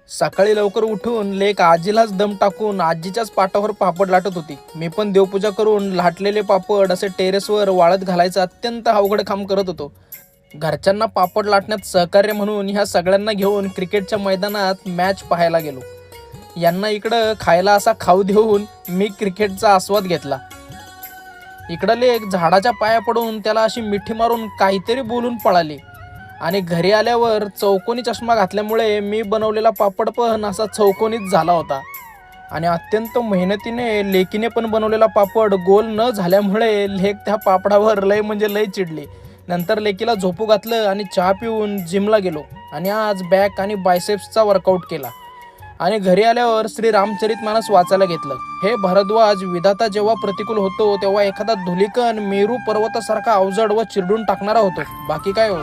सकाळी लवकर उठून लेक आजीलाच दम टाकून आजीच्याच पाटावर पापड लाटत होती. मी पण देवपूजा करून लाटलेले पापड असे टेरेसवर वाळत घालायचं अत्यंत अवघड काम करत होतो. घरच्यांना पापड लाटण्यात सहकार्य म्हणून ह्या सगळ्यांना घेऊन क्रिकेटच्या मैदानात मॅच पाहायला गेलो. यांना इकडं खायला असा खाऊ देऊन मी क्रिकेटचा आस्वाद घेतला. इकडं लेक झाडाच्या पाया पडून त्याला अशी मिठी मारून काहीतरी बोलून पळाली आणि घरी आल्यावर चौकोनी चष्मा घातल्यामुळे मी बनवलेला पापड पण असा चौकोनीच झाला होता. आणि अत्यंत मेहनतीने लेकीने पण बनवलेला पापड गोल न झाल्यामुळे लेक त्या पापडावर लय म्हणजे लय चिडली. नंतर लेकीला झोपू घातलं आणि चहा पिऊन जिमला गेलो आणि आज बॅक आणि बायसेप्सचा वर्कआउट केला. आणि घरी आल्यावर श्री रामचरितमानस वाचायला घेतलं. हे भारद्वाज, विधाता जेव्हा प्रतिकूल होतो तेव्हा एखादा धुलिकन मेरू पर्वतासारखा अवजड व चिरडून टाकणारा होतो. बाकी काय हो.